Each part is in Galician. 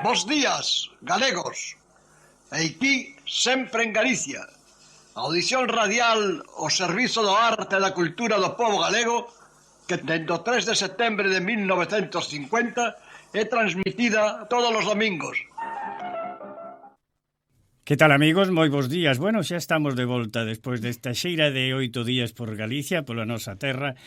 Bos días, galegos. Aquí, sempre en Galicia. Audición radial ao servizo do arte e da cultura do povo galego que dende o 3 de setembro de 1950 é transmitida todos os domingos. Que tal, amigos? Moi bons días. Bueno, xa estamos de volta despois desta xeira de 8 días por Galicia, pola nosa terra,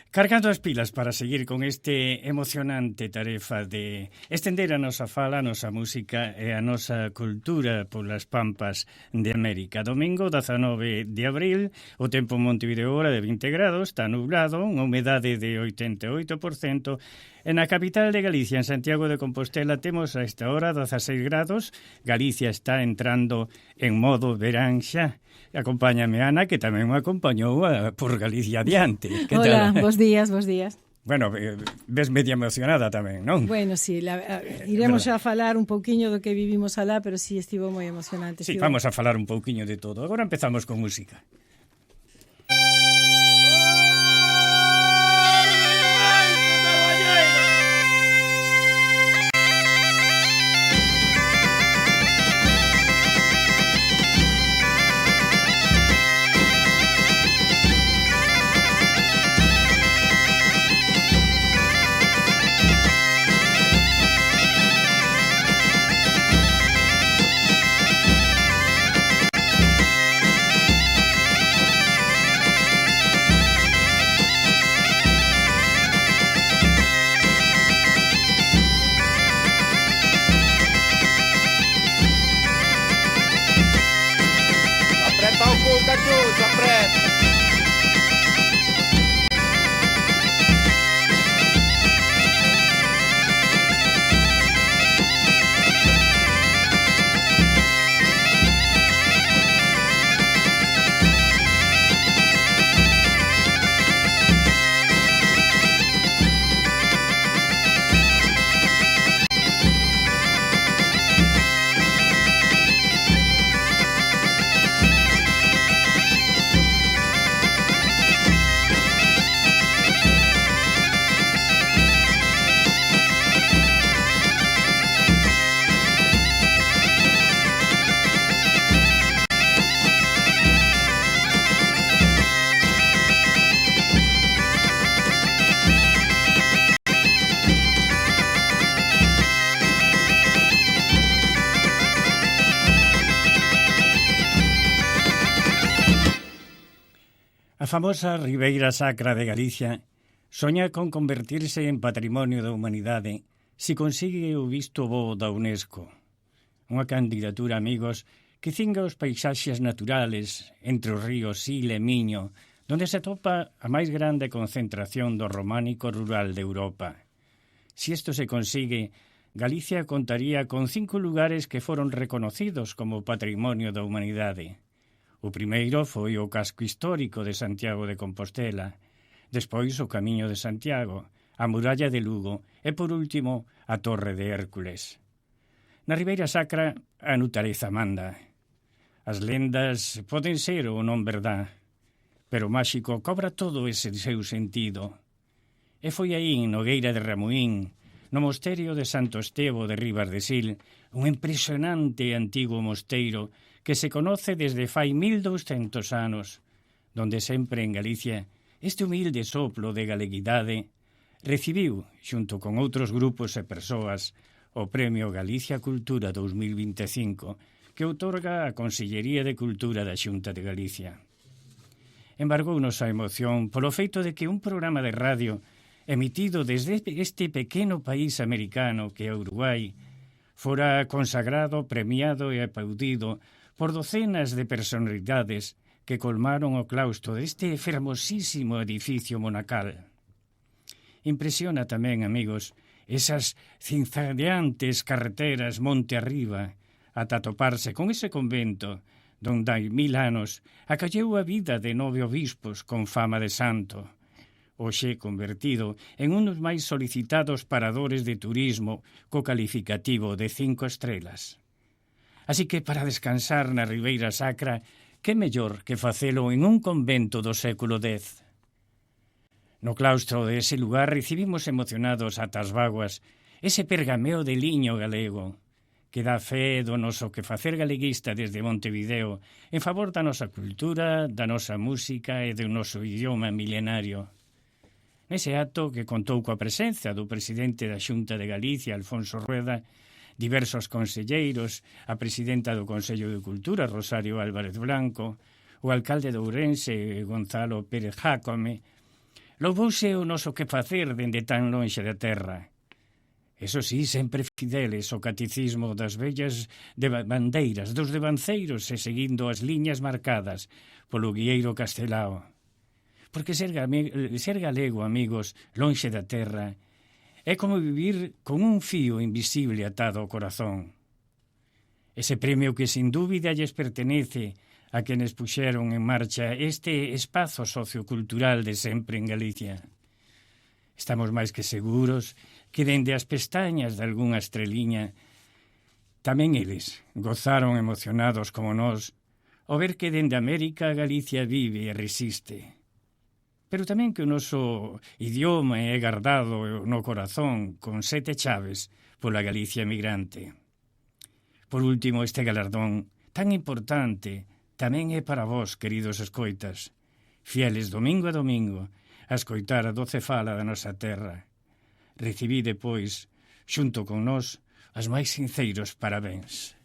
cargando as pilas para seguir con este emocionante tarefa de estender a nosa fala, a nosa música e a nosa cultura polas pampas de América. Domingo 19 de abril, o tempo en Montevideo hora de 20 grados, está nublado, unha humedade de 88%, e na capital de Galicia, en Santiago de Compostela, temos a esta hora 16 grados. Galicia está entrando en modo verán xa. Acompáñame Ana, que tamén me acompañou por Galicia adiante. Que Hola, tal? bos días. Bueno, ves media emocionada tamén, non? Bueno, sí, iremos a falar un pouquiño do que vivimos alá, pero sí, estivo moi emocionante. Sí, vamos a falar un pouquiño de todo. Agora empezamos con música. A famosa Ribeira Sacra de Galicia soña con convertirse en Patrimonio da Humanidade se consigue o visto bo da UNESCO. Unha candidatura, amigos, que cinga os paisaxes naturales entre os ríos Sil e Miño, donde se atopa a máis grande concentración do románico rural de Europa. Se isto se consigue, Galicia contaría con 5 lugares que foron reconocidos como Patrimonio da Humanidade. O primeiro foi o casco histórico de Santiago de Compostela, despois o Camiño de Santiago, a Muralla de Lugo e, por último, a Torre de Hércules. Na Ribeira Sacra, a natureza manda. As lendas poden ser ou non verdad, pero o máxico cobra todo ese seu sentido. E foi aí, en Nogueira de Ramuín, no mosterio de Santo Estevo de Ribas de Sil, un impresionante e antigo mosteiro que se conoce desde fai 1200 anos, donde sempre en Galicia este humilde soplo de galeguidade recibiu, xunto con outros grupos e persoas, o Premio Galicia Cultura 2025, que outorga a Consellería de Cultura da Xunta de Galicia. Embargounos a emoción polo feito de que un programa de radio emitido desde este pequeno país americano que é Uruguai fora consagrado, premiado e aplaudido por docenas de personalidades que colmaron o claustro deste fermosísimo edificio monacal. Impresiona tamén, amigos, esas cinzadeantes carreteras monte arriba, ata toparse con ese convento donde hai 1000 anos acalleu a vida de 9 obispos con fama de santo, hoxe convertido en un dos máis solicitados paradores de turismo co calificativo de 5 estrelas. Así que para descansar na Ribeira Sacra, que mellor que facelo en un convento do século X. No claustro de ese lugar recibimos emocionados ata as vaguas ese pergameo de liño galego, que dá fe do noso quefacer galeguista desde Montevideo en favor da nosa cultura, da nosa música e do noso idioma milenario. Nese acto, que contou coa presenza do presidente da Xunta de Galicia, Alfonso Rueda, diversos conselleiros, a presidenta do Consello de Cultura, Rosario Álvarez Blanco, o alcalde de Ourense, Gonzalo Pérez Jácome, louvouse o noso quefacer dende tan lonxe da terra. Eso sí, sempre fideles ao catecismo das vellas de bandeiras, dos devanceiros e seguindo as liñas marcadas polo guieiro Castelao. Porque ser galego, amigos, lonxe da terra, é como vivir con un fío invisible atado ao corazón. Ese premio que sin dúbida lles pertenece a quenes puxeron en marcha este espazo sociocultural de sempre en Galicia. Estamos máis que seguros que dende as pestañas de algunha estreliña tamén eles gozaron emocionados como nós ao ver que dende América Galicia vive e resiste. Pero tamén que o noso idioma é gardado no corazón con 7 chaves pola Galicia emigrante. Por último, este galardón tan importante tamén é para vós, queridos escoitas, fieles domingo a domingo, a escoitar a doce fala da nosa terra. Recibide, pois, xunto con nós, as máis sinceiros parabéns.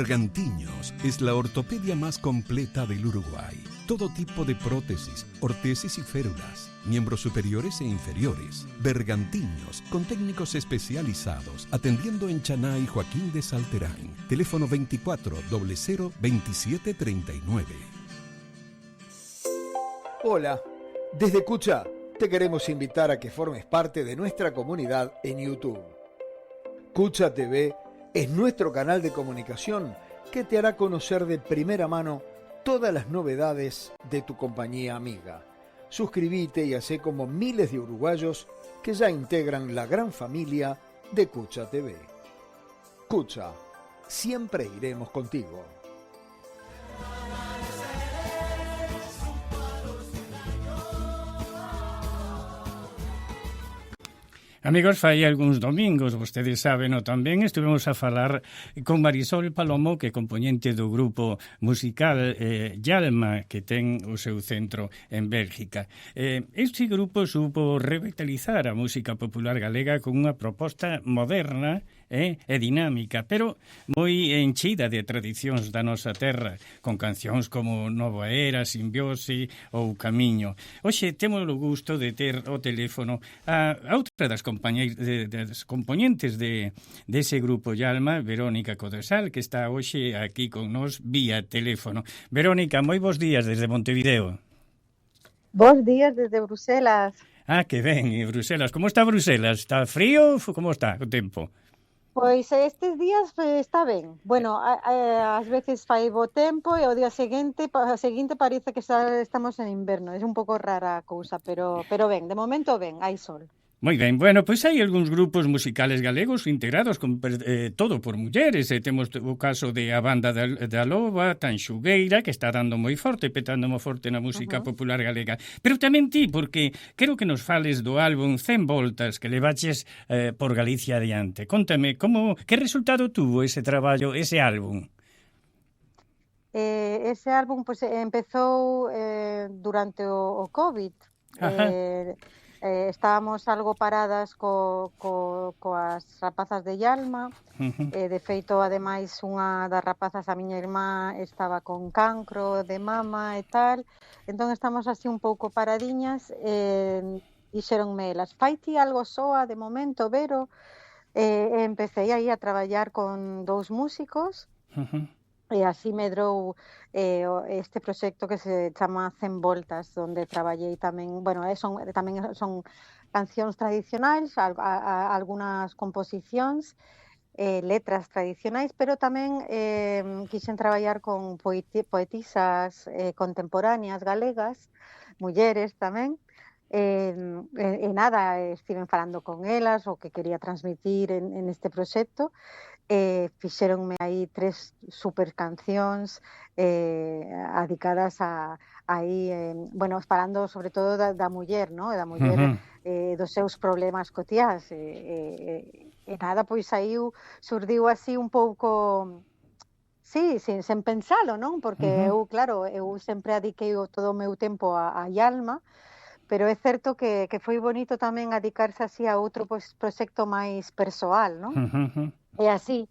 Bergantiños es la ortopedia más completa del Uruguay. Todo tipo de prótesis, ortesis y férulas, miembros superiores e inferiores. Bergantiños, con técnicos especializados, atendiendo en Chaná y Joaquín de Salterán. Teléfono 24 00 27 39. Hola, desde Cucha te queremos invitar a que formes parte de nuestra comunidad en YouTube. Cucha TV es nuestro canal de comunicación que te hará conocer de primera mano todas las novedades de tu compañía amiga. Suscríbete y hacé como miles de uruguayos que ya integran la gran familia de Cucha TV. Cucha, siempre iremos contigo. Amigos, fai algúns domingos, vostedes saben, tamén estivemos a falar con Marisol Palomo, que é componente do grupo musical Yalma, que ten o seu centro en Bélgica. Este grupo supo revitalizar a música popular galega con unha proposta moderna e dinámica, pero moi enchida de tradicións da nosa terra, con cancións como Nova Era, Simbiose ou Camiño. Hoxe temos o gusto de ter o teléfono a outra das componentes dese grupo Yalma, Verónica Codesal, que está hoxe aquí con nós vía teléfono. Verónica, moi bons días desde Montevideo. Bons días desde Bruselas. Ah, que ben, Bruselas. Como está Bruselas? Está frío? Como está o tempo? Pois estes días está ben. Bueno, ás veces fai bo tempo e o día seguinte parece que estamos en inverno. É un pouco rara a cousa, pero ben, de momento ben, hai sol. Moi ben, bueno, pois hai algúns grupos musicales galegos integrados con todo por mulleres. Temos o caso de a banda da Loba, Tanxugueira, que está dando moi forte, petando moi forte na música popular galega. Pero tamén ti, porque quero que nos fales do álbum 100 voltas que levaches por Galicia adiante. Contame, que resultado tuvo ese traballo, ese álbum? Ese álbum empezou durante o COVID. Estábamos algo paradas coas rapazas de Yalma. De feito, ademais, unha das rapazas, a miña irmá, estaba con cancro de mama e tal. Entón estamos así un pouco paradiñas. Dixeronme elas, fai ti algo soa de momento, Vero? Empecé aí a traballar con 2 músicos. E así medrou este proxecto que se chama 100 voltas, onde traballei tamén, tamén son cancións tradicionais, algunhas composicións, letras tradicionais, pero tamén quixen traballar con poetisas contemporáneas galegas, mulleres tamén, e nada, estiven falando con elas o que quería transmitir en este proxecto. Fixéronme aí 3 super cancións dedicadas falando sobre todo da muller, ¿no? Da muller, dos seus problemas cotiás, e nada, pois aí surdiu así un pouco, sí, sen pensalo, non? Porque eu sempre adiquei todo o meu tempo a Yalma, pero é certo que foi bonito tamén adicarse así a outro proxecto máis persoal, non? E así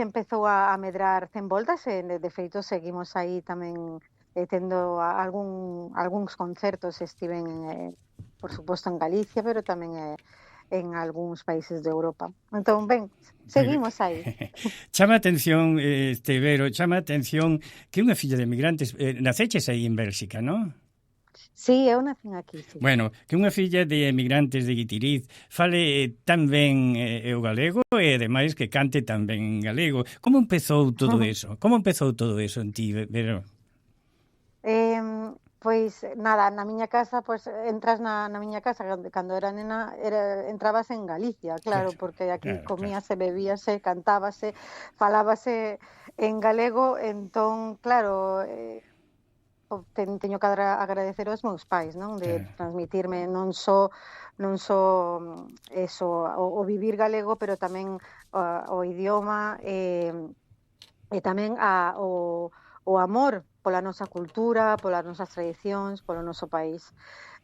empezou a medrar 100 voltas e de feito seguimos aí tamén tendo algúns concertos. Estiven, por suposto, en Galicia, pero tamén en algúns países de Europa. Entón, ben, seguimos aí. Chama a atención, Vero, chama a atención que unha filla de emigrantes, naceches aí en Bélxica, non? Sí, eu nacín aquí, sí. Bueno, que unha filla de emigrantes de Guitiriz fale tan ben o galego e, ademais, que cante tan ben en galego. Como empezou todo eso? Como empezou todo eso en ti, Vero? Pois, nada, na miña casa, entras na miña casa, cando era nena, entrabas en Galicia, claro, porque aquí comíase, bebíase, cantábase, falábase en galego, entón, claro, teño que agradecer aos meus pais, non? De transmitirme non só eso, o vivir galego, pero tamén o idioma e tamén o amor pola nosa cultura, polas nosas tradicións, polo noso país.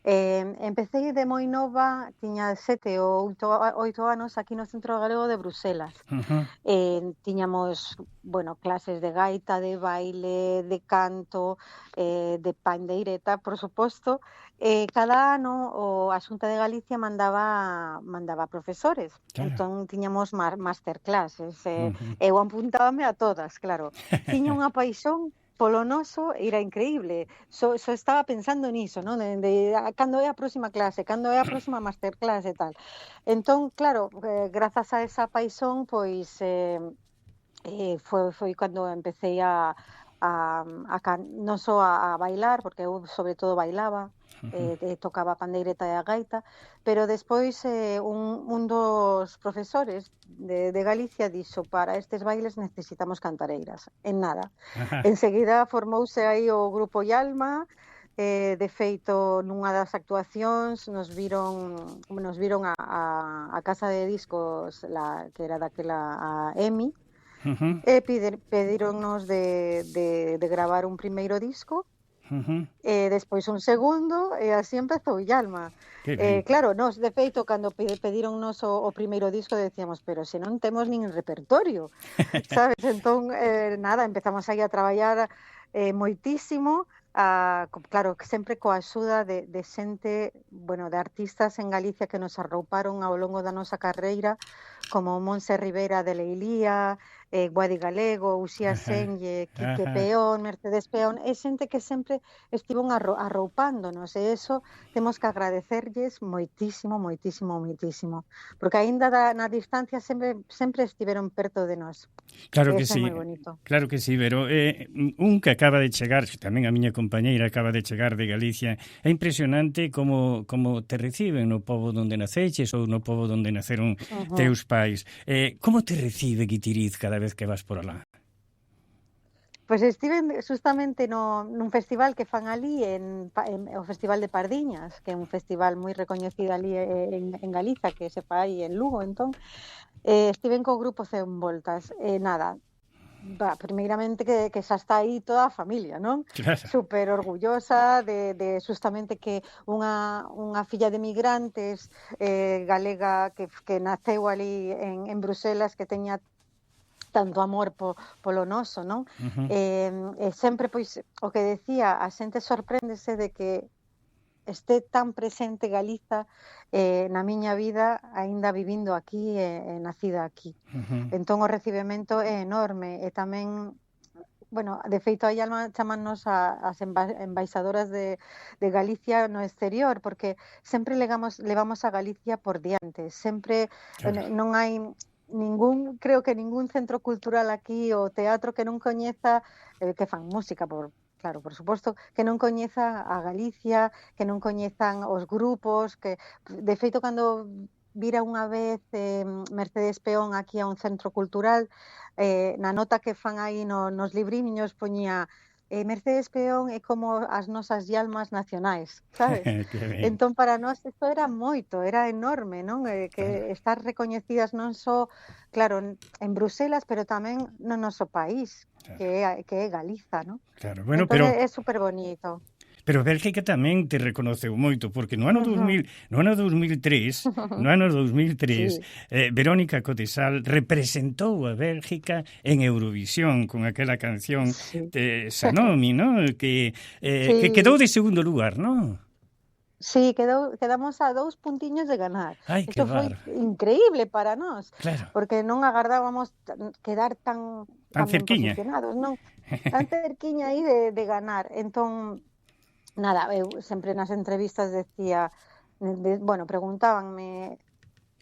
Empecé de moi nova, tiña 7 ou 8 anos aquí no Centro Galego de Bruselas. Tiñamos, clases de gaita, de baile, de canto, de pandeireta, por suposto. Cada ano a Xunta de Galicia mandaba profesores. Entón tiñamos masterclasses. Eu apuntábame a todas, claro. Tiña unha paixón polo noso era increíble. So estaba pensando niso, non? Cando é a próxima clase, cando é a próxima masterclass e tal. Entón, claro, grazas a esa paixón, pois foi cando empecé non só a bailar, porque eu sobre todo bailaba, tocaba a pandeireta e a gaita, pero despois un dos profesores de Galicia dixo: para estes bailes necesitamos cantareiras. En nada. Enseguida formouse aí o grupo Yalma. De feito, nunha das actuacións nos viron a casa de discos que era daquela a EMI, e pedironnos de gravar un primeiro disco, despois un segundo, e así empezou Yalma. Claro, nos, de feito, cando pedironnos o primeiro disco, decíamos, pero se non temos nin repertorio, sabes? Entón, nada, empezamos aí a traballar moitísimo, claro, sempre coa axuda de xente, bueno, de artistas en Galicia que nos arrouparon ao longo da nosa carreira, como Monse Rivera de Leilía, Guadi Galego, Uxía Senlle, Quique Peón, Mercedes Peón, é xente que sempre estiven arroupándonos, e eso temos que agradecerlles moitísimo, moitísimo, moitísimo, porque aínda na distancia sempre estiveron perto de nós. Claro que sí, claro que sí, pero un que acaba de chegar, tamén a miña compañeira acaba de chegar de Galicia, é impresionante como te reciben no pobo onde naceches ou no pobo onde naceron teus pais. Como te recibe Guitiriz cada vez que vas por alá? Pois estive justamente nun festival que fan ali, o Festival de Pardiñas, que é un festival moi recoñecido ali en Galiza, que se fai en Lugo. Entón, estiven co grupo 100 Voltas, nada, primeiramente que xa está aí toda a familia, non? Claro. Super orgullosa de justamente que unha filla de migrantes galega que naceu ali en Bruselas, que teña tanto amor polo noso, non? Sempre, pois, o que decía, a xente sorpréndese de que este tan presente Galiza na miña vida, aínda vivindo aquí e nacida aquí. Entón o recibimento é enorme, e tamén, bueno, de feito aí chamannos as embaixadoras de Galicia no exterior, porque sempre levamos a Galicia por diante, sempre non hai creo que ningún centro cultural aquí ou teatro que non coñeza, que fan música, claro, por suposto, que non coñeza a Galicia, que non coñezan os grupos, que de feito cando vira unha vez Mercedes Peón aquí a un centro cultural, na nota que fan aí nos libriños poñía Mercedes Peón é como as nosas Yalmas nacionais, sabes? Entón, para nós isto era moito, era enorme, non? Que estar recoñecidas non só, claro, en Bruselas, pero tamén no noso país, que é Galiza, non? Claro, bueno, entón, é super bonito. Pero Bélgica tamén te reconoceu moito, porque no ano 2003, sí, Verónica Codesal representou a Bélgica en Eurovisión con aquela canción de Sanomi, ¿no? Que quedou de segundo lugar, ¿no? Sí, quedamos a 2 puntiños de ganar. Isto foi increíble para nós, claro, porque non agardábamos quedar tan cerquiña, non? Tan cerquiña aí de ganar. Entón, nada, eu sempre nas entrevistas decía, bueno, preguntábanme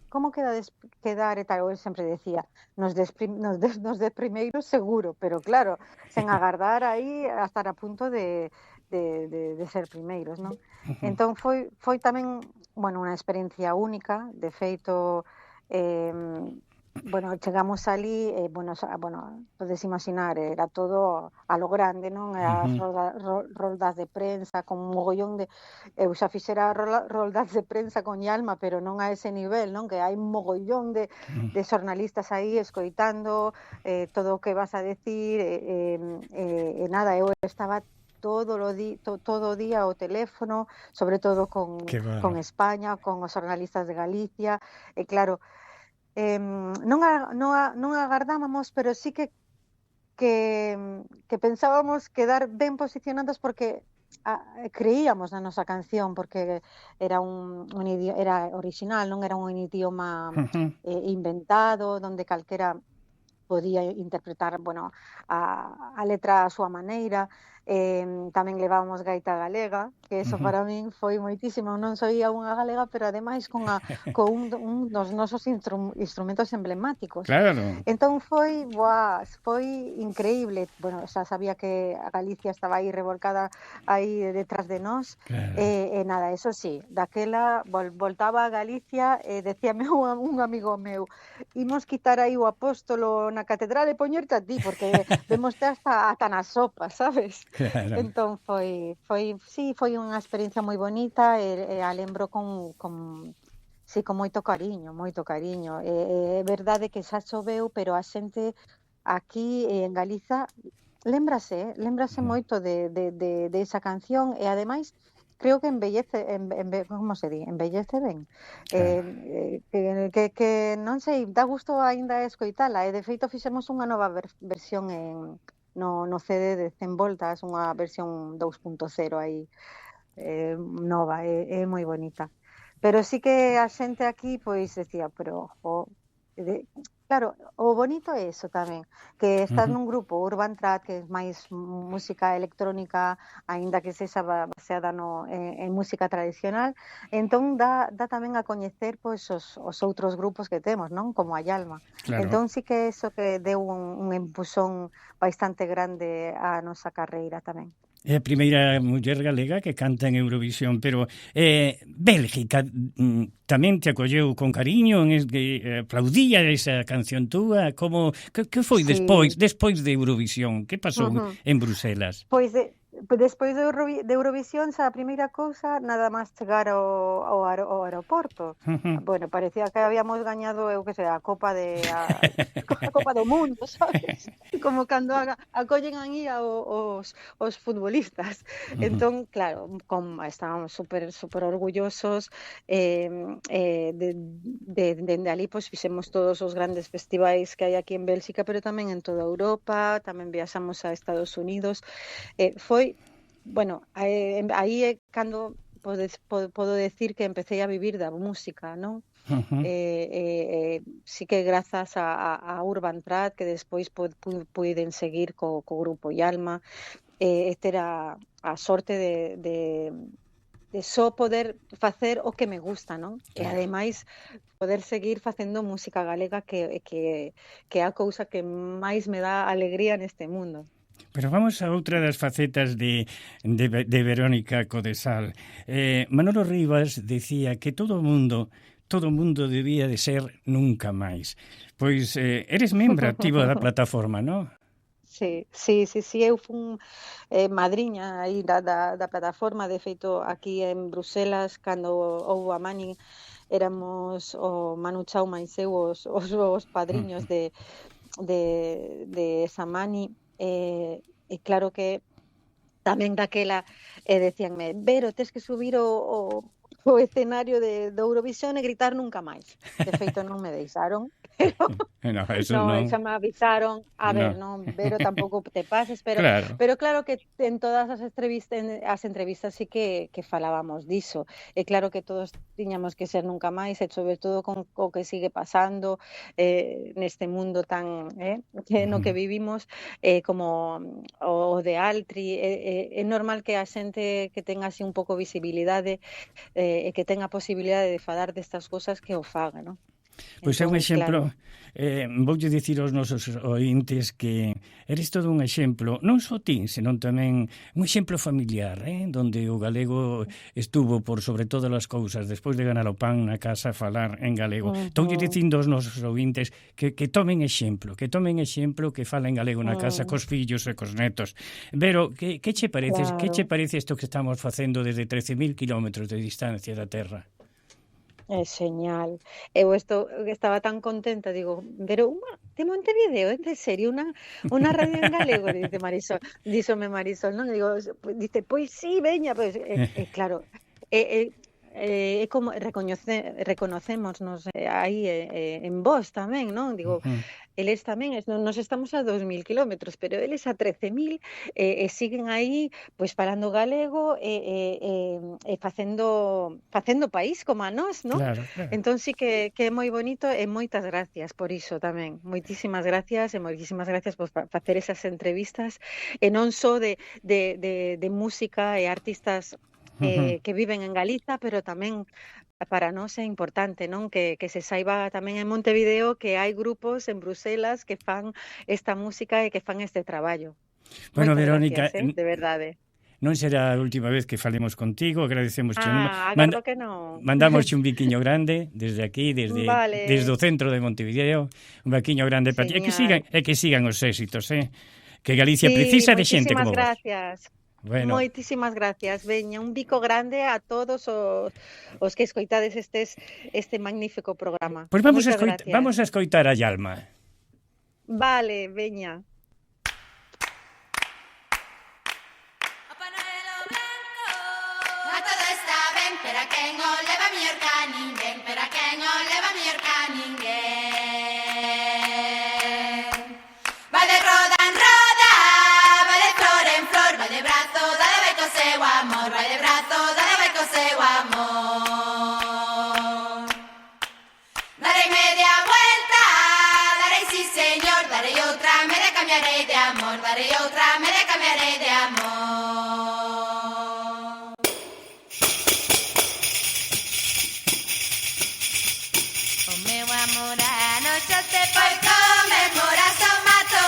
como quedar e tal, eu sempre decía, nos de primeiro seguro, pero claro, sen agardar aí a estar a punto de ser primeiros, non? Entón foi tamén, bueno, unha experiencia única, de feito, bueno, chegamos ali, bueno, podes imaginar, era todo a lo grande, non? As roldas de prensa con un mogollón de... Eu xa fixera roldas de prensa con Yalma, pero non a ese nivel, non? Que hai un mogollón de xornalistas aí escoitando todo o que vas a decir, e nada, eu estaba todo o día ao teléfono, sobre todo con España, con os xornalistas de Galicia, e claro, non agardábamos, pero sí que pensábamos quedar ben posicionados, porque creíamos na nosa canción, porque era era original, non era un idioma inventado, donde calquera podía interpretar, bueno, a letra a súa maneira. Tamén levábamos gaita galega, que eso para min foi moitísimo. Non soía unha galega, pero ademais con un dos nosos instrumentos emblemáticos. Claro. Entón foi increíble. Bueno, xa sabía que a Galicia estaba aí revolcada aí detrás de nós. Claro. Nada, eso sí, daquela voltaba a Galicia e decíame un amigo meu: imos quitar aí o apóstolo na catedral e poñerte a ti, porque vemoste hasta na sopa, sabes? Claro. Entón foi unha experiencia moi bonita e a lembro con moito cariño, moito cariño. É verdade que xa choveu, pero a xente aquí en Galiza lembrase moito de esa canción e ademais creo que embellece, como se di? Embellece ben. Que non sei, dá gusto aínda escoitala e de feito fixemos unha nova versión no CD de 100 voltas, unha versión 2.0 aí nova, é moi bonita. Pero sí que a xente aquí pois decía, pero claro, o bonito é eso tamén, que estás nun grupo Urban Trad, que é máis música electrónica, aínda que sexa baseada en música tradicional, entón dá tamén a coñecer pois os outros grupos que temos, non? Como a Yalma. Claro. Entón sí que eso que deu un empuxón bastante grande á nosa carreira tamén. É a primeira muller galega que canta en Eurovisión, pero Bélgica tamén te acolleu con cariño, aplaudía esa canción túa, como que foi despois de Eurovisión? Que pasou en Bruselas? Pois despois de Eurovisión, xa a primeira cousa, nada máis chegar ao aeroporto. Bueno, parecía que habíamos gañado, eu que sei, a Copa do Mundo, sabes? Como cando acollen aí os futbolistas. Entón, claro, estábamos super orgullosos. Dende ali, pois, fixemos todos os grandes festivais que hai aquí en Bélxica, pero tamén en toda Europa, tamén viaxamos a Estados Unidos. Foi, bueno, aí é cando podo decir que empecé a vivir da música, non? Sí que grazas a Urban Trad, que despois puiden seguir co grupo Yalma, ter a sorte de só poder facer o que me gusta, non? E ademais poder seguir facendo música galega, que é a cousa que máis me dá alegría neste mundo. Pero vamos a outra das facetas de Verónica Codesal. Manolo Rivas decía que todo o mundo debía de ser nunca máis. Pois eres membro activo da plataforma, non? Sí, eu fun madriña aí da plataforma. De feito, aquí en Bruselas, cando houve a Mani, éramos o Manu Chao máis eu os padriños de esa Mani. E claro que tamén daquela decíanme: Vero, tes que subir o escenario de Eurovisión e gritar nunca máis. De feito, non me deixaron. Xa me avisaron, ver, non, Vero, tampouco te pases, pero claro que en todas as entrevistas sí que falábamos diso. E claro que todos tiñamos que ser nunca máis, e sobre todo con o que sigue pasando neste mundo tan no que vivimos, como o de Altri. É normal que a xente que tenga así un pouco visibilidade e que tenga a posibilidade de falar destas cosas que o faga, non? Pois é un exemplo, voulle dicir aos nosos ointes que eres todo un exemplo, non só ti, senón tamén un exemplo familiar, donde o galego estuvo por sobre todas as cousas, despois de ganar o pan na casa, falar en galego. Estoulle dicindo aos nosos ointes que tomen exemplo, que falen galego na casa cos fillos e cos netos. Pero, que che parece? Claro. Que che parece isto que estamos facendo desde 13.000 kilómetros de distancia da terra? É genial. Eu estaba tan contenta, digo, pero de Montevideo, en serio, unha radio en galego, dice Marisol, díxome Marisol, non? Digo, dice, pois sí, veña, pois, claro, é como reconocémonos aí en vos tamén, non? Digo, eles tamén, nos estamos a 2.000 kilómetros, pero eles a 13.000 e siguen aí pois falando galego e facendo país como a nós, non? Claro, claro. Entón sí que é moi bonito e moitas gracias por iso tamén. Moitísimas gracias por facer esas entrevistas e non só de música e artistas que viven en Galiza, pero tamén para nós é importante, non? Que se saiba tamén en Montevideo que hai grupos en Bruselas que fan esta música e que fan este traballo. Bueno, Moitas Verónica, gracias, de verdade. non será a última vez que falemos contigo, agradecemos agardo que non. Mandamos un biquiño grande desde aquí, desde o centro de Montevideo, un biquiño grande para ti, e que sigan os éxitos, que Galicia precisa de xente como vos. Gracias. Bueno. Moitísimas gracias, veña, un bico grande a todos os que escoitades este magnífico programa. Pois vamos a escoitar a Yalma. Vale, veña. Para quen o leva mellor ca ninguén, para quen o leva mellor ca ninguén. Vai de roda en roda, vai de flor en flor, vai de brazo, dale vai co seu amor, vai de brazo, dale vai co seu amor. Darei media vuelta, darei sí señor, darei outra, me de cambiarei de amor, darei outra, me de cambiarei de amor. Por conmemorar o mato,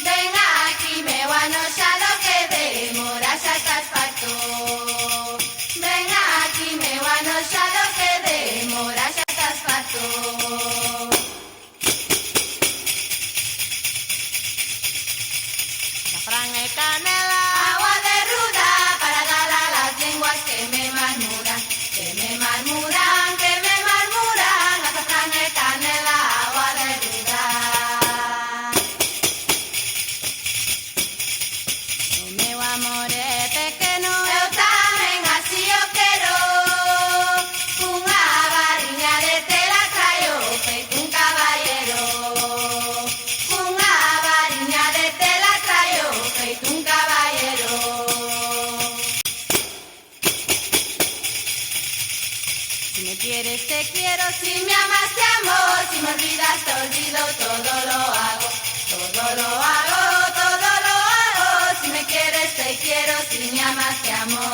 ven aquí meu anoxado que demora xa estás farto. Ven aquí meu anoxado que demora xa estás farto. Safrán e canela, agua de ruda para dar a las lenguas que me murmuran, que me murmuran, que me murmuran. Azafrán e canela, agua de ruda. O meu amor é pequeno, eu tamén así o quero. Unha variña de tela traio feito un caballero. Unha variña de tela traio feito un caballero. Si me quieres te quiero, si me amas te amo, si me olvidas te olvido, todo lo hago, todo lo hago, todo lo hago. Si me quieres te quiero, si me amas te amo.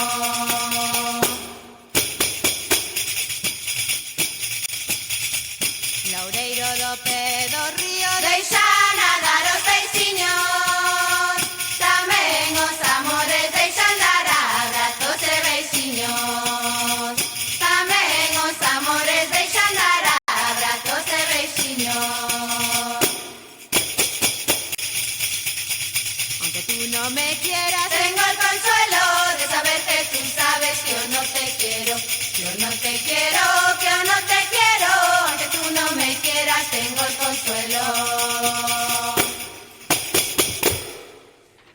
Laureiro do pé do río, deixa nadar os peixiños, tamén os amores deixan dar abrazos e beixiños. Tamén os amores deixan dar abrazos e beixiños. Aunque tú no me quieras, tengo el consuelo de saber que tú sabes que yo no te quiero, que yo no te quiero, que yo no te quiero. Aunque tú no me quieras, tengo el consuelo.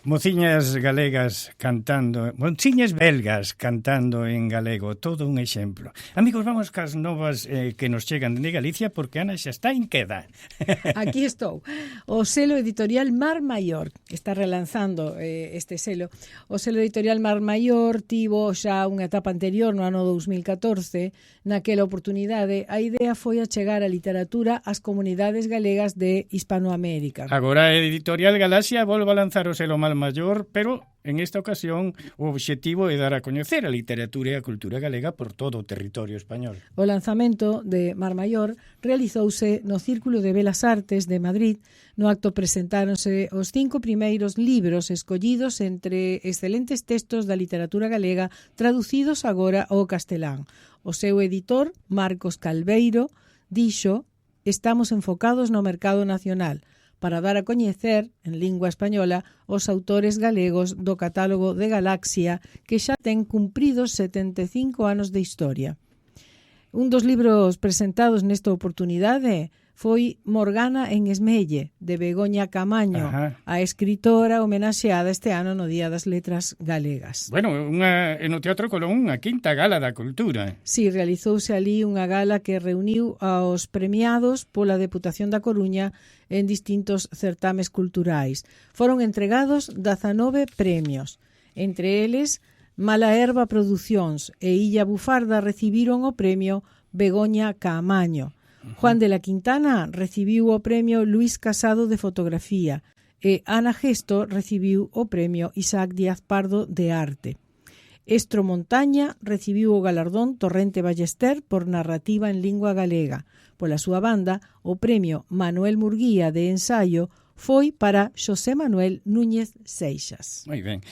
Mociñas galegas cantando, mociñas belgas cantando en galego, todo un exemplo. Amigos, vamos cas novas que nos chegan de Galicia, porque Ana xa está en queda. Aquí estou. O selo editorial Mar Maior está relanzando este selo. O selo editorial Mar Maior tivo xa unha etapa anterior no ano 2014. Naquela oportunidade, a idea foi achegar a literatura ás comunidades galegas de Hispanoamérica. Agora a editorial Galaxia volve a lanzar o selo Mar Maior, pero en esta ocasión o obxectivo é dar a coñecer a literatura e a cultura galega por todo o territorio español. O lanzamento de Mar Maior realizouse no Círculo de Belas Artes de Madrid. No acto presentáronse os 5 primeiros libros escollidos entre excelentes textos da literatura galega traducidos agora ao castelán. O seu editor, Marcos Calveiro, dixo: "Estamos enfocados no mercado nacional para dar a coñecer, en lingua española, os autores galegos do catálogo de Galaxia, que xa ten cumpridos 75 anos de historia." Un dos libros presentados nesta oportunidade foi Morgana en Esmelle, de Begoña Camaño, a escritora homenaxeada este ano no Día das Letras Galegas. Bueno, no Teatro Colón, a quinta gala da cultura. Sí, realizouse ali unha gala que reuniu aos premiados pola Deputación da Coruña en distintos certames culturais. Foron entregados 19 premios. Entre eles, Mala Herba Producións e Illa Bufarda recibiron o premio Begoña Caamaño. Juan de la Quintana recibiu o premio Luis Casado de Fotografía e Ana Gesto recibiu o premio Isaac Díaz Pardo de Arte. Estro Montaña recibiu o galardón Torrente Ballester por narrativa en lingua galega. Pola súa banda, o premio Manuel Murguía de ensaio foi para Xosé Manuel Núñez Seixas. Moi ben.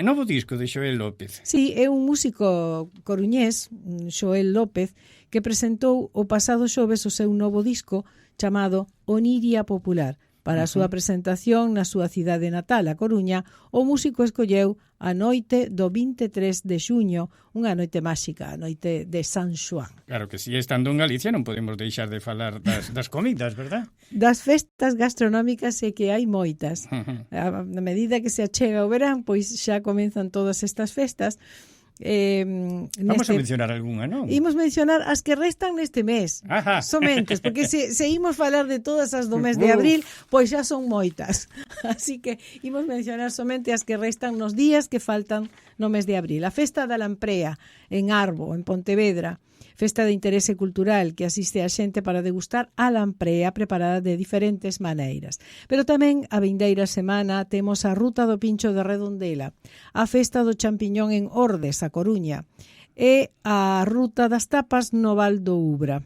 Novo disco de Xoel López. Sí, é un músico coruñés, Xoel López, que presentou o pasado xoves o seu novo disco chamado Oniria Popular. Para a súa presentación na súa cidade natal, a Coruña, o músico escolleu a noite do 23 de xuño, unha noite máxica, a noite de San Xoán. Claro que si, estando en Galicia non podemos deixar de falar das comidas, verdad? Das festas gastronómicas é que hai moitas. A medida que se achega o verán, pois xa comenzan todas estas festas. Vamos a mencionar algunha, non? Imos mencionar as que restan neste mes. Somentes, porque se imos falar de todas as do mes de abril, pois xa son moitas. Así que imos mencionar somente as que restan nos días que faltan no mes de abril. A Festa da Lamprea en Arbo, en Pontevedra. Festa de interese cultural que asiste a xente para degustar a lamprea preparada de diferentes maneiras. Pero tamén a vindeira semana temos a Ruta do Pincho de Redondela, a Festa do Champiñón en Ordes, a Coruña, e a Ruta das Tapas no Val do Ubra.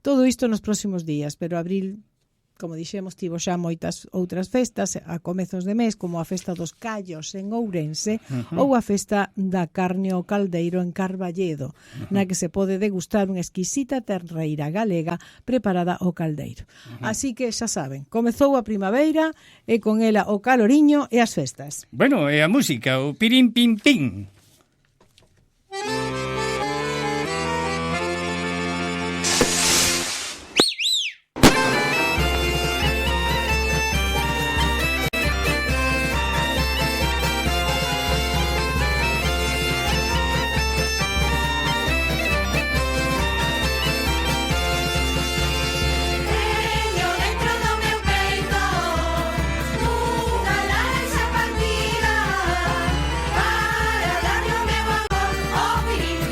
Todo isto nos próximos días, pero abril, como dixemos, tivo xa moitas outras festas a comezos de mes, como a Festa dos Callos en Ourense ou a Festa da Carne ao Caldeiro en Carballedo, na que se pode degustar unha exquisita terreira galega preparada ao caldeiro. Así que xa saben, comezou a primavera e con ela o caloriño e as festas. Bueno, e a música, o pirim pim pim. Teño dentro do meu peito unha larexa partida para darlle o meu amor ao pirim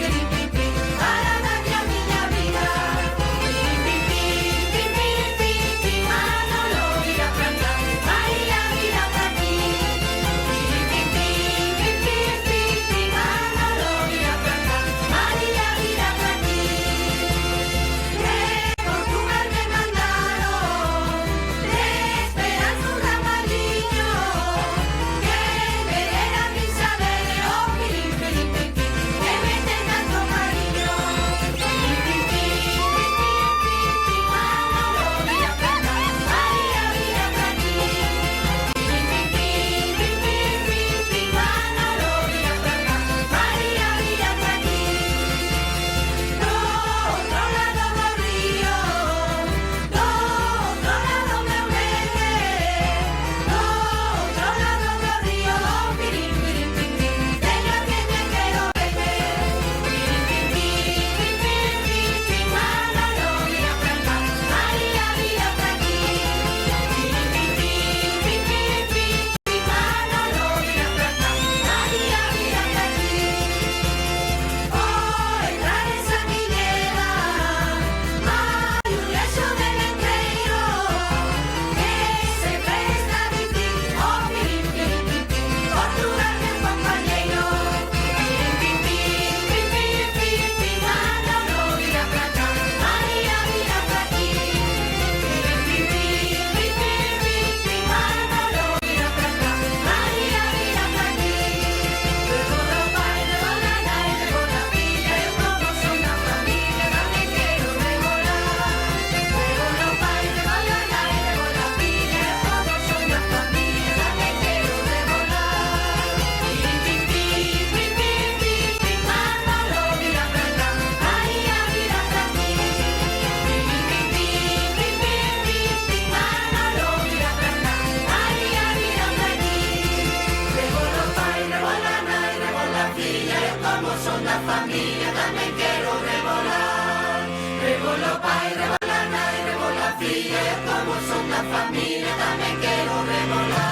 filla, como son da familia, tamén quero revolar.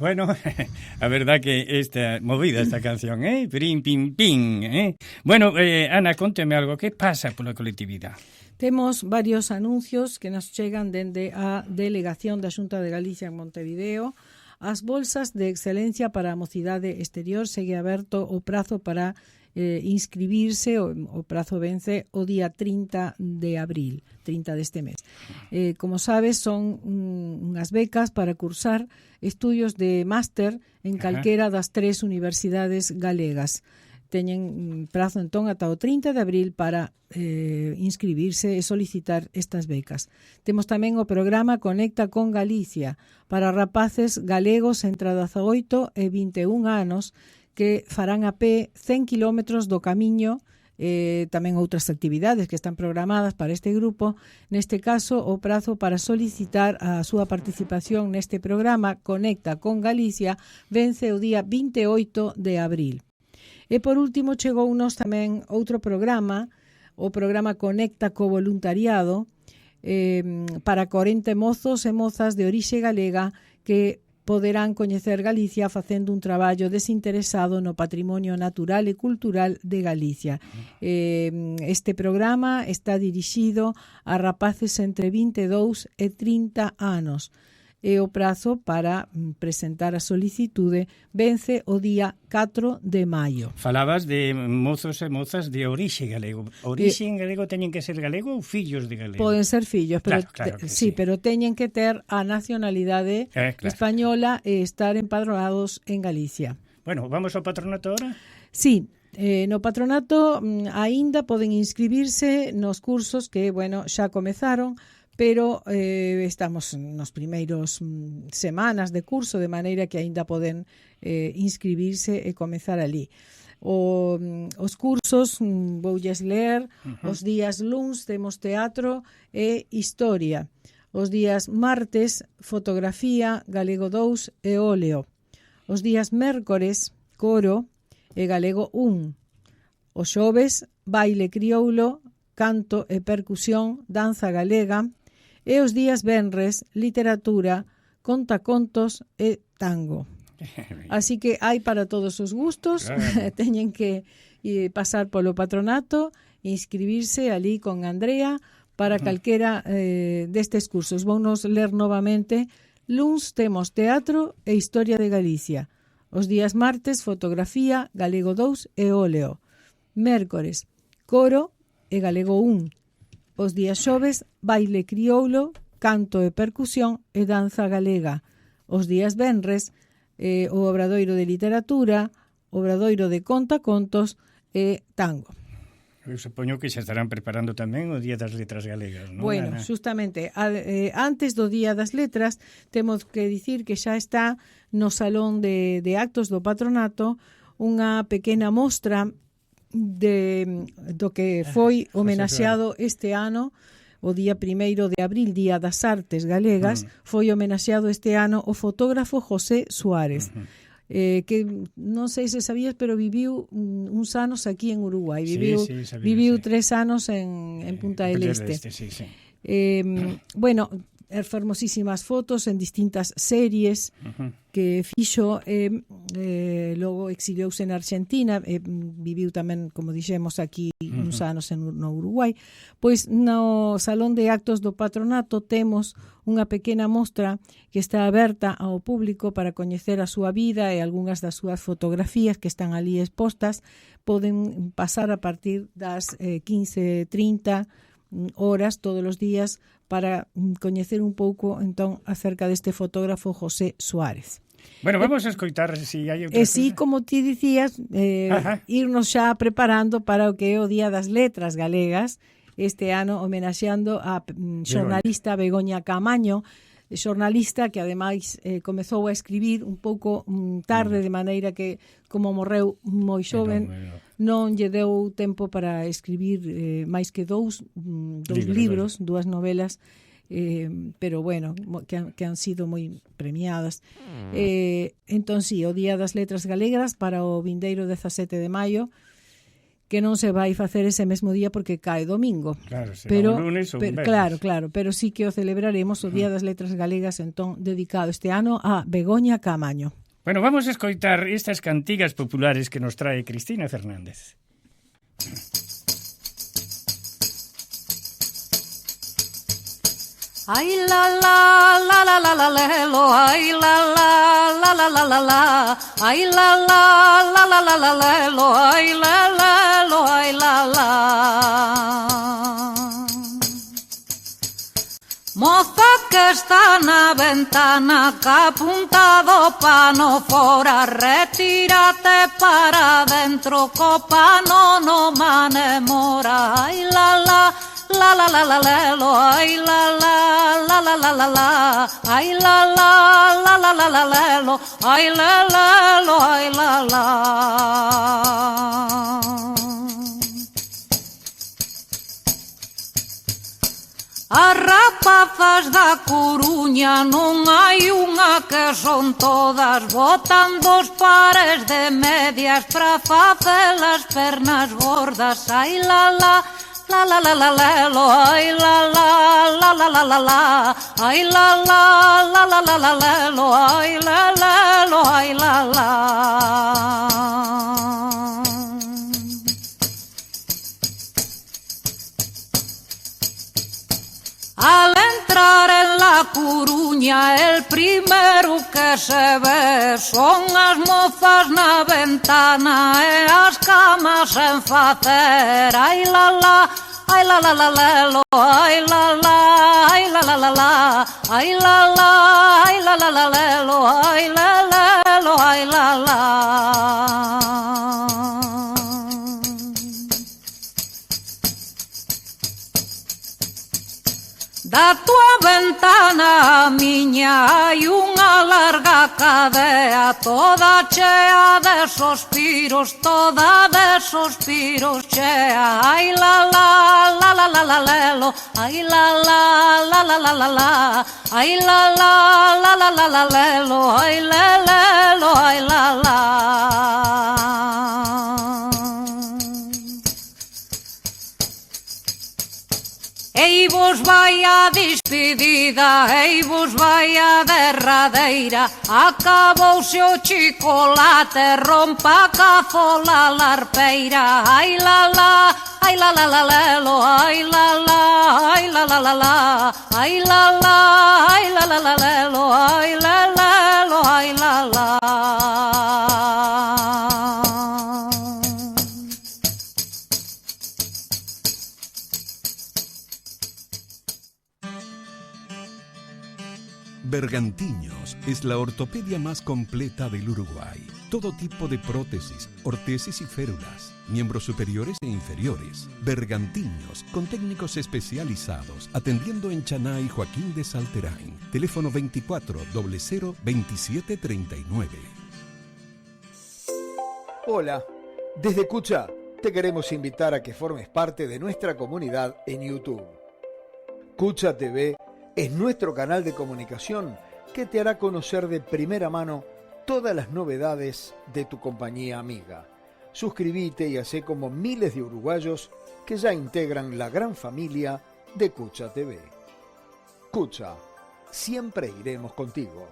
Bueno, a verdad que movida esta canción, Prim, pim, pim, Bueno, Ana, conteme algo, que pasa pola colectividade? Temos varios anuncios que nos chegan dende a Delegación da Xunta de Galicia en Montevideo. As bolsas de excelencia para a mocidade exterior segue aberto o prazo para inscribirse, o prazo vence o día 30 de abril, 30 deste mes. Como sabes, son unhas becas para cursar estudios de máster en calquera das 3 universidades galegas. Teñen prazo entón ata o 30 de abril para inscribirse e solicitar estas becas. Temos tamén o programa Conecta con Galicia para rapaces galegos entre 18 e 21 anos que farán a pé 100 kilómetros do camiño, tamén outras actividades que están programadas para este grupo. Neste caso, o prazo para solicitar a súa participación neste programa Conecta con Galicia vence o día 28 de abril. E por último chegounos tamén outro programa, o programa Conecta co Voluntariado, para 40 mozos e mozas de orixe galega que poderán coñecer Galicia facendo un traballo desinteresado no patrimonio natural e cultural de Galicia. Este programa está dirixido a rapaces entre 22 e 30 anos. E o prazo para presentar a solicitude vence o día 4 de maio. Falabas de mozos e mozas de orixe galego. Orixe en galego teñen que ser galego ou fillos de galego? Poden ser fillos, pero claro sí, pero teñen que ter a nacionalidade española e estar empadronados en Galicia. Bueno, vamos ao patronato ahora? Sí, no patronato aínda poden inscribirse nos cursos que, bueno, xa comezaron, pero estamos nos primeiros semanas de curso, de maneira que aínda poden inscribirse e comezar ali. Os cursos, voulles ler, os días luns temos teatro e historia. Os días martes, fotografía, galego 2 e óleo. Os días mércores, coro e galego 1. Os xoves, baile crioulo, canto e percusión, danza galega. E os días venres, literatura, contacontos e tango. Así que hai para todos os gustos, teñen que pasar polo patronato, inscribirse ali con Andrea para calquera destes cursos. Vounos ler novamente. Luns temos teatro e historia de Galicia. Os días martes, fotografía, galego 2 e óleo. Mércores, coro e galego 1. Os días xoves, baile crioulo, canto e percusión e danza galega. Os días venres, o obradoiro de literatura, obradoiro de contacontos e tango. Eu supoño que xa estarán preparando tamén o Día das Letras Galegas, non? Bueno, justamente, antes do Día das Letras, temos que dicir que xa está no Salón de Actos do Patronato unha pequena mostra do que foi homenaxeado este ano, o día 1 de abril, Día das Artes Galegas, foi homenaxeado este ano o fotógrafo José Suárez, que non sei se sabías, pero viviu uns anos aquí en Uruguai, viviu 3 anos en Punta del Este. Bueno, fermosísimas fotos en distintas series que fixo, logo exiliouse en Argentina, viviu tamén, como dixemos, aquí uns anos no Uruguai. Pois no Salón de Actos do Patronato temos unha pequena mostra que está aberta ao público para coñecer a súa vida e algunhas das súas fotografías que están ali expostas. Poden pasar a partir das 15:30 horas todos os días para coñecer un pouco entón acerca deste fotógrafo José Suárez. Bueno, vamos a escoitar se hai outra sí, como ti dicías, irnos xa preparando para o que é o Día das Letras Galegas este ano homenaxeando a xornalista Begoña Caamaño, xornalista que ademais comezou a escribir un pouco tarde, de maneira que, como morreu moi xoven, non lle deu tempo para escribir máis que dous libros, dúas novelas, pero bueno, que han sido moi premiadas. Entón, sí, o Día das Letras Galegas para o vindeiro 17 de maio, que non se vai facer ese mesmo día porque cae domingo. Claro, será pero, un lunes ou un venres. Claro, pero sí que o celebraremos o Día das Letras Galegas, entón, dedicado este ano a Begoña Caamaño. Bueno, vamos a escoitar estas cantigas populares que nos trae Cristina Fernández. Ay la la la la la la lelo, ay la la la la la la la, ay la la la la la la lelo, ay la la lo, ay la la. Moza que está na ventana, que apuntado pano fora, retírate para dentro, co pano no manemora, ay la la. La la la la lelo, ay la la la la la la la, ay la la la la la la lelo, ay la la lo, ay la la. As rapazas da Coruña non hai unha que son todas, botan dos pares de medias para facer as pernas gordas, ai la la. La la la la la lo, ay la la la la la la la, ay la la la la la la la lo, ay la la lo, ay la la. Al entrar en la Coruña el primero que se ve son as mozas na ventana e as camas en facer, ai la la, ai la la la la lo, ai la la, ai la la la la, ai la la, ai la la la la lo, ai la la lo, ai la la. Da tua ventana, miña, hai unha larga cadea, toda chea de suspiros, toda de suspiros chea, ai la la la la la la lelo, ai la la la la la la la, ai la la la la la la lelo, ai le lelo, ai la la. Ei vos vai a despedida, ei vos vai a derradeira, acabouse o chocolate, rompa a cazola larpeira, ai la la, ai la la la lelo, ai la la, ai la la la la, ai la la, ai la la la lelo, ai la la lo, ai la la. Bergantiños es la ortopedia más completa del Uruguay. Todo tipo de prótesis, ortesis y férulas, miembros superiores e inferiores. Bergantiños, con técnicos especializados, atendiendo en Chaná y Joaquín de Salterain. Teléfono 24 00 27 39. Hola, desde Cucha te queremos invitar a que formes parte de nuestra comunidad en YouTube. Cucha TV es nuestro canal de comunicación que te hará conocer de primera mano todas las novedades de tu compañía amiga. Suscríbete y hacé como miles de uruguayos que ya integran la gran familia de Cucha TV. Cucha, siempre iremos contigo.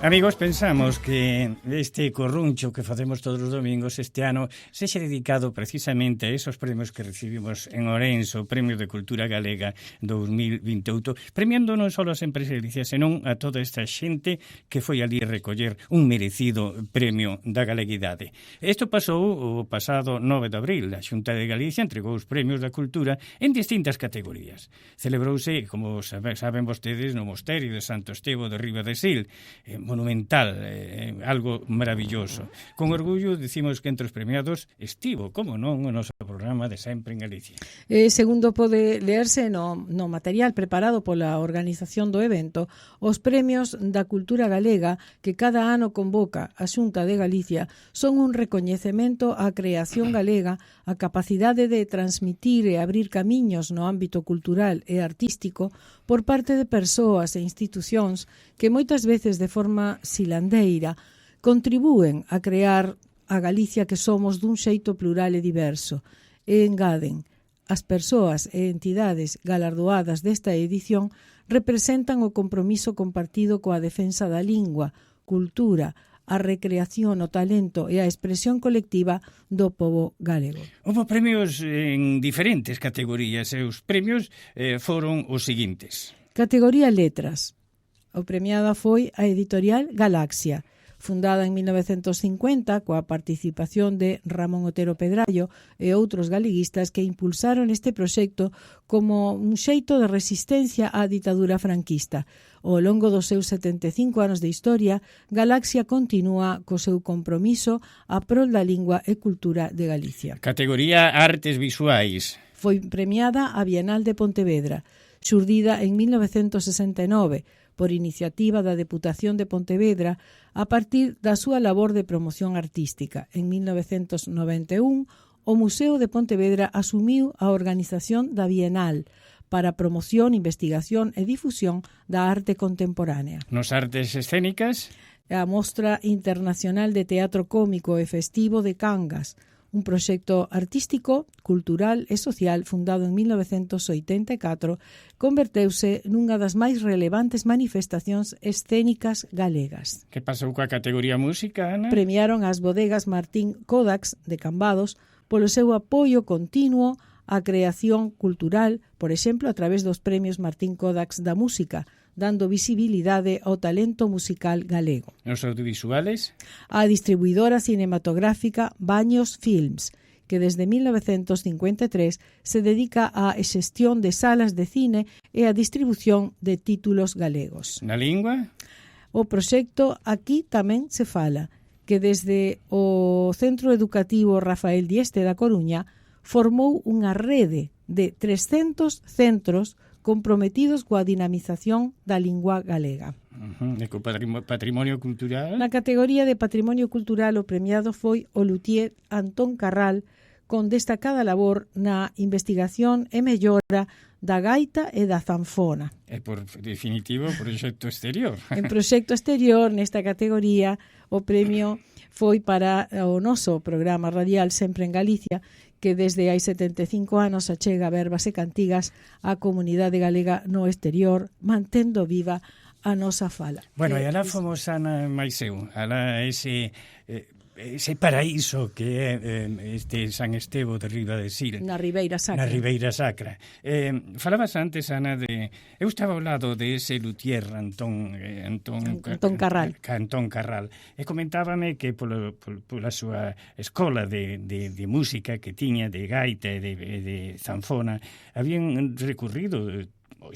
Amigos, pensamos que este corruncho que facemos todos os domingos este ano sexa dedicado precisamente a esos premios que recibimos en Ourense, o Premio de Cultura Galega 2028, premiando non só as empresas, senón a toda esta xente que foi ali recoller un merecido premio da galeguidade. Isto pasou o pasado 9 de abril. A Xunta de Galicia entregou os premios da cultura en distintas categorías. Celebrouse, como saben vostedes, no Mosterio de Santo Estevo de Riba de Sil. monumental, algo maravilloso. Con orgullo dicimos que entre os premiados estivo, como non, o noso programa de Sempre en Galicia. Segundo pode leerse no material preparado pola organización do evento, os premios da cultura galega que cada ano convoca a Xunta de Galicia son un recoñecemento á creación galega, a capacidade de transmitir e abrir camiños no ámbito cultural e artístico por parte de persoas e institucións que moitas veces de forma silandeira contribúen a crear a Galicia que somos dun xeito plural e diverso. E engaden, as persoas e entidades galardoadas desta edición representan o compromiso compartido coa defensa da lingua, cultura, a recreación, o talento e a expresión colectiva do pobo galego. Houve premios en diferentes categorías e os premios foron os seguintes. Categoría Letras. O premiada foi a editorial Galaxia, fundada en 1950 coa participación de Ramón Otero Pedrallo e outros galeguistas que impulsaron este proxecto como un xeito de resistencia á ditadura franquista. Ao longo dos seus 75 anos de historia, Galaxia continúa co seu compromiso a prol da lingua e cultura de Galicia. Categoría Artes Visuais. Foi premiada a Bienal de Pontevedra, xurdida en 1969, por iniciativa da Deputación de Pontevedra a partir da súa labor de promoción artística. En 1991, o Museo de Pontevedra asumiu a organización da Bienal para promoción, investigación e difusión da arte contemporánea. Nos artes escénicas? A Mostra Internacional de Teatro Cómico e Festivo de Cangas, un proxecto artístico, cultural e social fundado en 1984, converteuse nunha das máis relevantes manifestacións escénicas galegas. Que pasou coa categoría música, Ana? Premiaron as bodegas Martín Kodax de Cambados polo seu apoio continuo á creación cultural, por exemplo, a través dos premios Martín Kodax da Música, dando visibilidade ao talento musical galego. Nos audiovisuales? A distribuidora cinematográfica Baños Films, que desde 1953 se dedica á xestión de salas de cine e á distribución de títulos galegos. Na lingua? O proxecto Aquí tamén se fala, que desde o Centro Educativo Rafael Dieste da Coruña formou unha rede de 300 centros comprometidos coa dinamización da lingua galega. E co patrimonio cultural? Na categoría de patrimonio cultural o premiado foi o luthier Antón Carral, con destacada labor na investigación e mellora da gaita e da zanfona. E por definitivo, proxecto exterior. En proxecto exterior, nesta categoría, o premio foi para o noso programa radial Sempre en Galicia, que desde hai 75 anos achega verbas e cantigas á comunidade galega no exterior, mantendo viva a nosa fala. Bueno, e alá fomos, Ana, máis eu, alá ese paraíso que é este San Estevo de Riba de Sil. Na Ribeira Sacra. Na Ribeira Sacra. Falabas antes, Ana, de... Eu estaba ao lado de ese luthier Antón Carral. Antón Carral. E comentábame que pola súa escola de música que tiña, de gaita e de zanfona, habían recurrido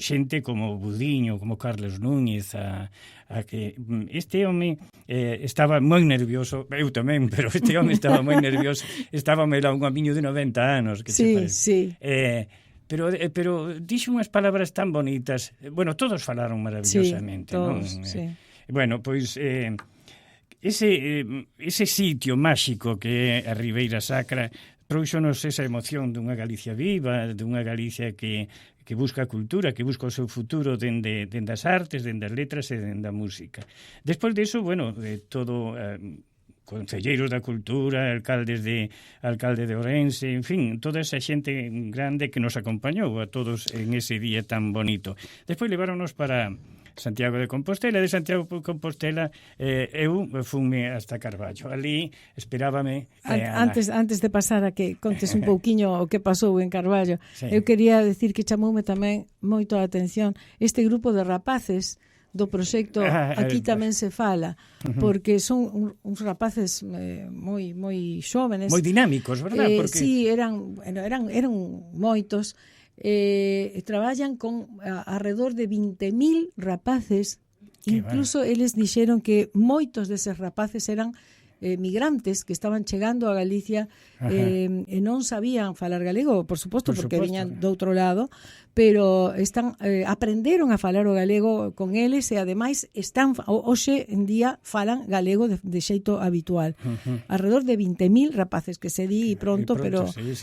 xente como Budiño, como Carlos Núñez, a que este home estaba moi nervioso, eu tamén, pero este home estaba moi nervioso, estaba a un amiño de 90 anos, que sí, se parece. Sí. Pero dixo unhas palabras tan bonitas. Bueno, todos falaron maravillosamente, sí, todos, non? Sí. Bueno, pois ese sitio máxico que é a Ribeira Sacra trouxonos esa emoción dunha Galicia viva, dunha Galicia que busca a cultura, que busca o seu futuro dende as artes, dende as letras e dende a música. Despois diso, bueno, todo concelleiros da cultura, alcalde de Ourense, en fin, toda esa xente grande que nos acompañou a todos en ese día tan bonito. Despois leváronos para Santiago de Compostela, de Santiago de Compostela eu fume hasta Carballo. Ali esperábame antes de pasar a que contes un pouquiño o que pasou en Carballo, sí. Eu quería decir que chamoume tamén moito a atención este grupo de rapaces do proxecto Aquí tamén se fala, porque son uns rapaces moi xóvenes, moi dinámicos, verdad? Porque... Sí, eran moitos. Traballan con alrededor de 20.000 rapaces Incluso eles dixeron que moitos deses rapaces eran migrantes que estaban chegando a Galicia e non sabían falar galego, por suposto, porque viñan do outro lado, pero aprenderon a falar o galego con eles e ademais hoxe en día falan galego de xeito habitual. Alrededor de 20.000 rapaces que se di pronto, pero sí.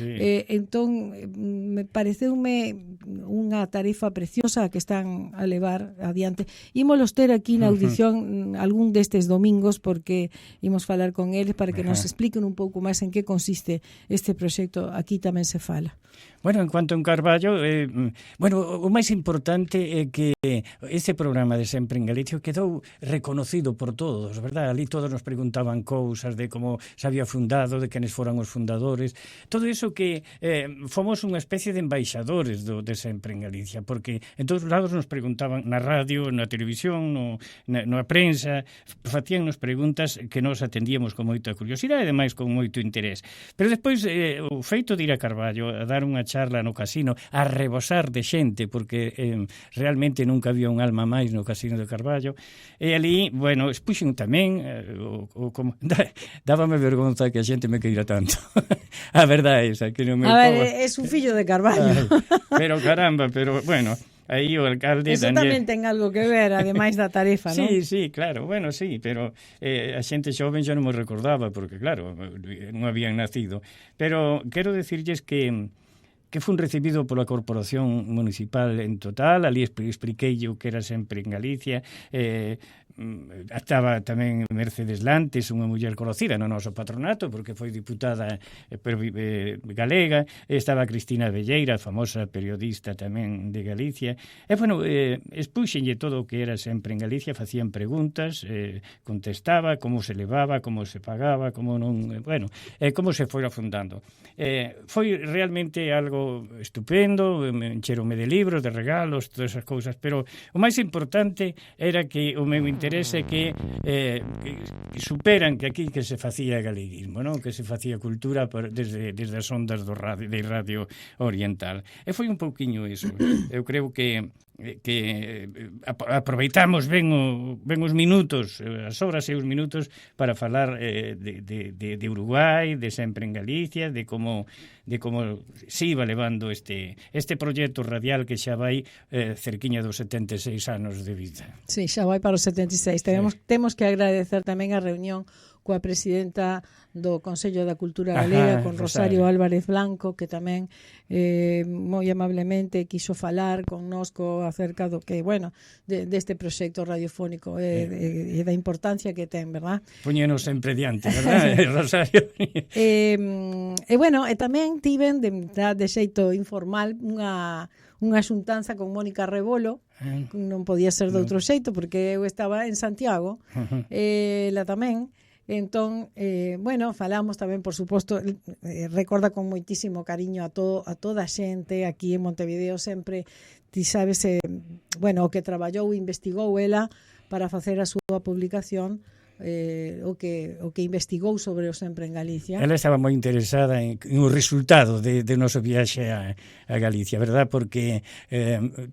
Entón me pareceume unha tarefa preciosa que están a levar adiante. Ímolos ter aquí na audición algún destes domingos porque imos falar con eles para que nos expliquen un pouco máis en que consiste este proxecto. Aquí tamén se fala. Bueno, en cuanto en Carballo, o máis importante é que este programa de Sempre en Galicia quedou reconocido por todos, verdad? Ali todos nos preguntaban cousas de como se había fundado, de quenes foran os fundadores, todo iso que fomos unha especie de embaixadores de Sempre en Galicia, porque en todos os lados nos preguntaban na radio, na televisión, na prensa, facíannos preguntas que nos atendíamos con moita curiosidade e ademais con moito interés. Pero despois o feito de ir a Carballo a dar unha charla no casino, a rebosar de xente, porque realmente nunca había un alma máis no casino de Carballo, e ali, bueno, expuxen tamén dábame vergonza que a xente me queira tanto. A verdade é esa, que non me... A ver, é un fillo de Carballo. Pero caramba, pero bueno... Aí o alcalde Eso Daniel... tamén ten algo que ver, ademais da tarefa, non? Sí, claro, bueno, sí, pero a xente xoven xa non me recordaba, porque claro, non habían nacido. Pero quero decirlles que fun recibido pola Corporación Municipal en total, ali expliquei o que era Sempre en Galicia, estaba tamén Mercedes Lantes, unha muller conocida no noso patronato, porque foi diputada galega, estaba Cristina Velleira, famosa periodista tamén de Galicia, e, bueno, expuxenlle todo o que era Sempre en Galicia, facían preguntas, contestaba, como se levaba, como se pagaba, como non, bueno, como se foi afundando. Foi realmente algo estupendo, encheronme de libros, de regalos, todas esas cousas, pero o máis importante era que o meu interese que superan que aquí que se facía galeguismo, non? Que se facía cultura desde as ondas de Radio Oriental. E foi un pouquiño iso. Eu creo que aproveitamos ben os minutos, as horas e os minutos para falar de Uruguai, de Sempre en Galicia, de como se iba levando este proxecto radial que xa vai cerquiña dos 76 anos de vida. Sí, xa vai para os 76. Temos que agradecer tamén a reunión coa presidenta do Consello da Cultura Galega, con Rosario Álvarez Blanco, que tamén moi amablemente quiso falar connosco acerca do que, bueno, deste proxecto radiofónico e da importancia que ten, verdad? Poñenos sempre diante, verdad, Rosario? Bueno, e tamén tiven de xeito informal unha xuntanza con Mónica Rebolo, non podía ser de outro xeito, porque eu estaba en Santiago, ela tamén. Entón, bueno, falamos tamén, por suposto, recorda con moitísimo cariño a toda a xente aquí en Montevideo, sempre, ti sabes, bueno, o que traballou e investigou ela para facer a súa publicación, o que investigou sobre o Sempre en Galicia. Ela estaba moi interesada en o resultado de noso viaxe a Galicia, verdad? Porque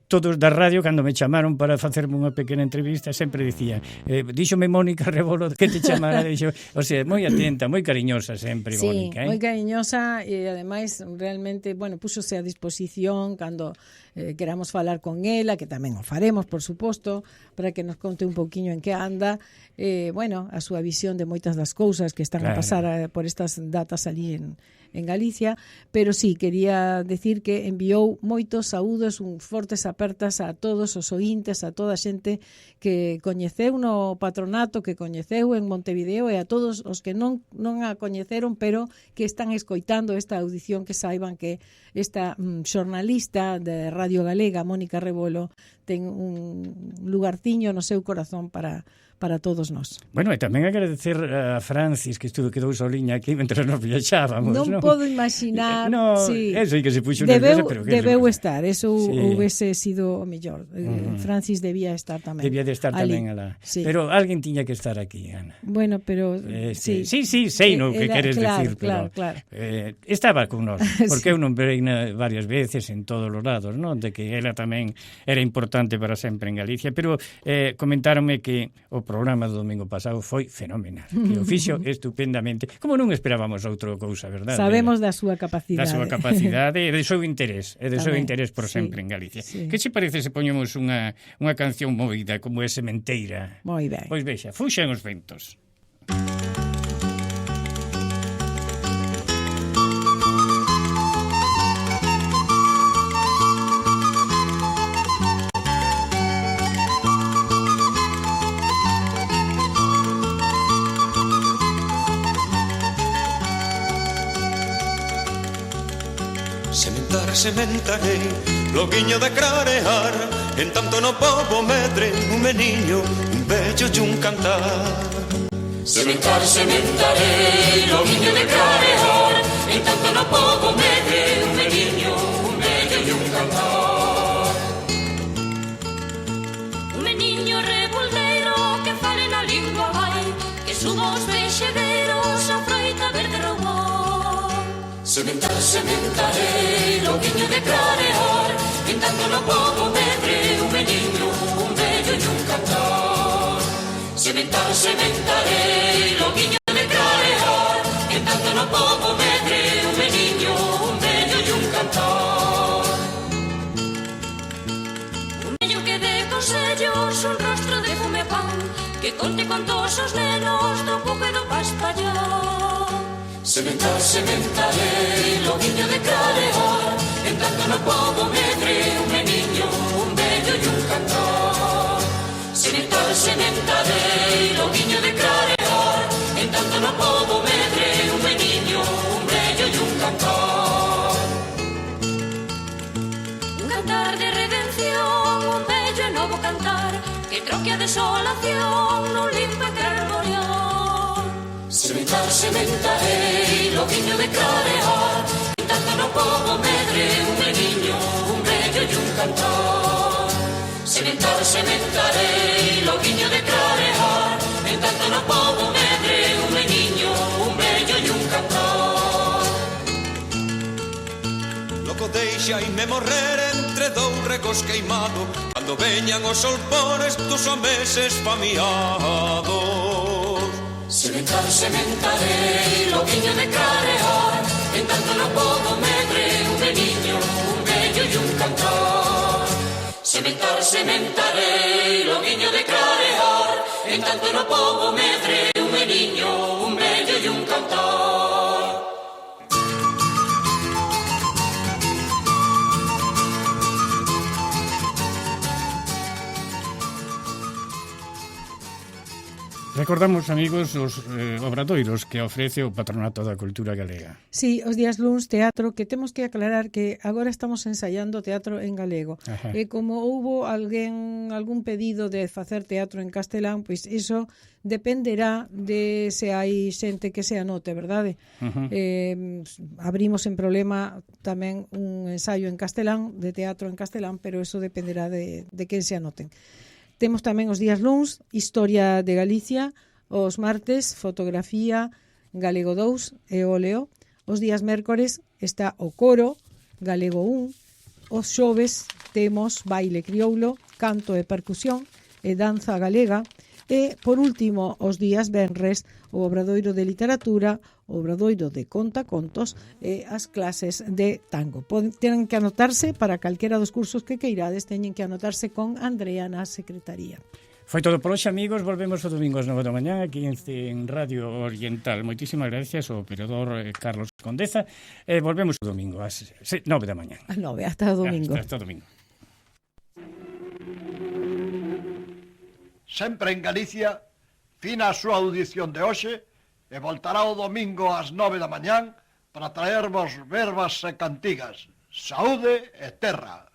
todos da radio, cando me chamaron para facerme unha pequena entrevista, sempre dicía, díxome Mónica Rebolo que te chamara, o sea, moi atenta, moi cariñosa sempre, sí, Mónica. Sí, moi cariñosa e ademais realmente, bueno, púxose a disposición cando queramos falar con ela, que tamén o faremos, por suposto, para que nos conte un pouquiño en que anda, bueno, a súa visión de moitas das cousas que están a pasar por estas datas ali en Galicia, pero sí, quería decir que enviou moitos saúdos, fortes apertas a todos os ointes, a toda a xente que coñeceu no patronato, que coñeceu en Montevideo e a todos os que non a coñeceron, pero que están escoitando esta audición, que saiban que esta xornalista de Radio Galega, Mónica Rebolo, ten un lugarciño no seu corazón para para todos nós. Bueno, e tamén agradecer a Francis que quedou soliña aquí mentre nos viaxábamos, non? Non podo imaginar... No, sí. eso é que se puxo nerviosa, pero que debeu estar, eso sí. houvese sido o mellor. Francis debía estar tamén. Debía de estar tamén alá. Sí. Pero alguén tiña que estar aquí, Ana. Bueno, pero... sí, sei no que queres decir, claro, pero estaba con nós, porque eu non vereina varias veces en todos os lados, non? De que ela tamén era importante para sempre en Galicia, pero comentáronme que o programa do domingo pasado foi fenomenal, que o fixo estupendamente, como non esperábamos outra cousa, verdade? Sabemos da súa capacidade. Da súa capacidade e do seu interés, por sí, sempre en Galicia. Sí. Que che parece se poñemos unha canción movida como é Sementeira? Moi ben. Pois vexa, fuxan os ventos. Sementarei, loguiño de clarear, en tanto no pobo medre un meniño, un bello e un cantar. Sementarei, loguiño de clarear, en tanto no pobo medre un meniño, un bello e un cantar. Un meniño revoldeiro que fale na lingua vai, que suba os vexedeiros a froita verde roubou. Sementarei, loguiño de clarear, en tanto no pobo medre un meniño, un bello e un cantar. Sementarei, loguiño de clarear, en tanto no pobo medre un meniño, un bello e un cantar. Un vello que dé consellos, un rostro de fume pan, que conte contos os nenos do pouco e do paspallón. Sementarei, loguiño de clarear, en tanto no pobo medre un meniño, un bello e un cantar. Sementarei, loguiño de clarear, en tanto no pobo medre un meniño, un bello e un cantar. Un cantar de redención, un bello e novo cantar, que troque a desolación nun limpo e carbonión. Sementarei, loguiño de clarear, en tanto no pobo medre un meniño, un bello e un cantar. Sementarei, loguiño de clarear, en tanto no pobo medre un meniño, un bello e un cantar. Loco deixaime morrer entre dous regos queimado, cando veñan os solpores dos homeses famiados. Sementarei, loguiño de clarear, en tanto no pobo medre un meniño, un bello e un cantar. Sementarei, loguiño de clarear, en tanto no pobo medre un meniño, un bello e un cantar. Recordamos, amigos, os obradoiros que ofrece o Patronato da Cultura Galega. Sí, os días luns teatro, que temos que aclarar que agora estamos ensaiando teatro en galego. E como houbo algún pedido de facer teatro en castelán, pois iso dependerá de se hai xente que se anote, verdade? Abrimos en problema tamén un ensaio en castelán, de teatro en castelán, pero eso dependerá de quen se anoten. Temos tamén os días luns, Historia de Galicia, os martes, Fotografía, Galego 2 e Óleo. Os días mércores está o Coro, Galego 1. Os xoves temos Baile Crioulo, Canto e Percusión e Danza Galega. E, por último, os días venres, o Obradoiro de Literatura, o Obradoiro de Contacontos e as clases de tango. Tenen que anotarse para calquera dos cursos que queirades, teñen que anotarse con Andrea na secretaría. Foi todo por hoxe, amigos. Volvemos o domingo ás 9 da mañá aquí en Radio Oriental. Moitísimas gracias ao operador Carlos Condeza. Volvemos o domingo ás 9 da mañá. A 9, hasta o domingo. Hasta o domingo. Sempre en Galicia, fina a súa audición de hoxe e voltará o domingo ás 9 da mañán para traervos verbas e cantigas. Saúde e terra.